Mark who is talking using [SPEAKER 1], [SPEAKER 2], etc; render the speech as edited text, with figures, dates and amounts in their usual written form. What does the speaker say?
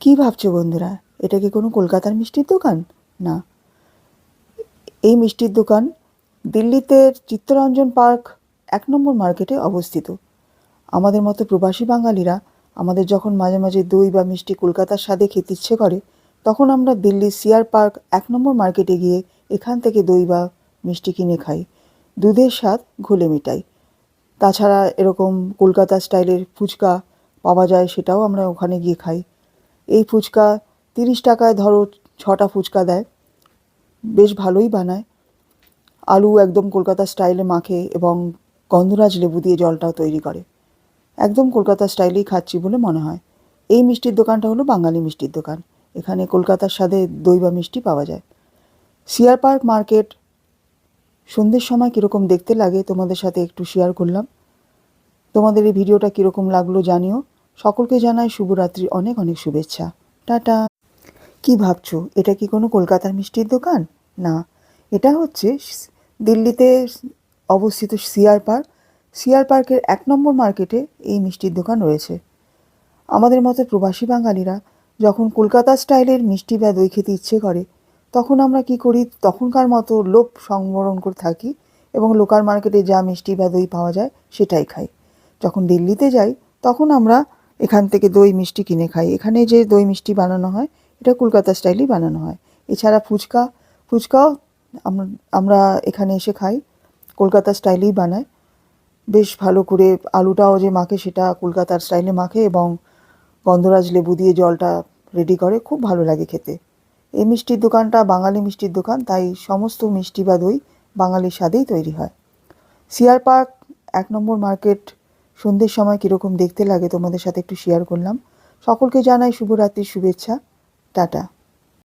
[SPEAKER 1] কি ভাবছো বন্ধুরা, এটা কি কোনো কলকাতার মিষ্টির দোকান? না, এই মিষ্টির দোকান দিল্লিতে চিত্তরঞ্জন পার্ক 1 নম্বর মার্কেটে অবস্থিত। আমাদের মতো প্রবাসী বাঙালিরা আমাদের যখন মাঝে মাঝে দই বা মিষ্টি কলকাতার স্বাদে খেতে ইচ্ছে করে, তখন আমরা দিল্লির সিআর পার্ক 1 নম্বর মার্কেটে গিয়ে এখান থেকে দই বা মিষ্টি কিনে খাই, দুধের স্বাদ ঘোলে মেটাই। তাছাড়া এরকম কলকাতা স্টাইলের ফুচকা পাওয়া যায়, সেটাও আমরা ওখানে গিয়ে খাই। এই ফুচকা 30 টাকায় ধরো 6টা ফুচকা দেয়, বেশ ভালোই বানায়। আলু একদম কলকাতা স্টাইলে মাখে এবং গন্ধরাজ লেবু দিয়ে জলটাও তৈরি করে। একদম কলকাতা স্টাইলেই খাচ্ছি বলে মনে হয়। এই মিষ্টির দোকানটা হলো বাঙালি মিষ্টির দোকান। এখানে কলকাতার স্বাদে দই বা মিষ্টি পাওয়া যায়। সিআর পার্ক মার্কেট সন্ধ্যের সময় কীরকম দেখতে লাগে তোমাদের সাথে একটু শেয়ার করলাম। তোমাদের এই ভিডিওটা কীরকম লাগলো জানিও। সকলকে জানাই শুভরাত্রির অনেক অনেক শুভেচ্ছা। টাটা। কি ভাবছো, এটা কি কোনো কলকাতার মিষ্টির দোকান? না, এটা হচ্ছে দিল্লিতে অবস্থিত সিআর পার্ক। সিআর পার্কের 1 নম্বর মার্কেটে এই মিষ্টির দোকান রয়েছে। আমাদের মতো প্রবাসী বাঙালিরা যখন কলকাতা স্টাইলের মিষ্টি বা দই খেতে ইচ্ছে করে, তখন আমরা কি করি, তখনকার মতো লোভ সংবরণ করে থাকি এবং লোকাল মার্কেটে যা মিষ্টি বা দই পাওয়া যায় সেটাই খাই। যখন দিল্লিতে যাই তখন আমরা এখান থেকে দই মিষ্টি কিনে খাই। এখানে যে দই মিষ্টি বানানো হয় এটা কলকাতা স্টাইলেই বানানো হয়। এছাড়া ফুচকাও আমরা আমরা এখানে এসে খাই, কলকাতা স্টাইলেই বানায়। বেশ ভালো করে আলুটাও যে মাখে সেটা কলকাতার স্টাইলে মাখে এবং গন্ধরাজ লেবু দিয়ে জলটা রেডি করে, খুব ভালো লাগে খেতে। এই মিষ্টির দোকানটা বাঙালি মিষ্টির দোকান, তাই সমস্ত মিষ্টি বা দই বাঙালির স্বাদেই তৈরি হয়। সিআর পার্ক 1 নম্বর মার্কেট সন্ধ্যের সময় কীরকম দেখতে লাগে তোমাদের সাথে একটু শেয়ার করলাম। সকলকে জানাই শুভরাত্রির শুভেচ্ছা। টাটা।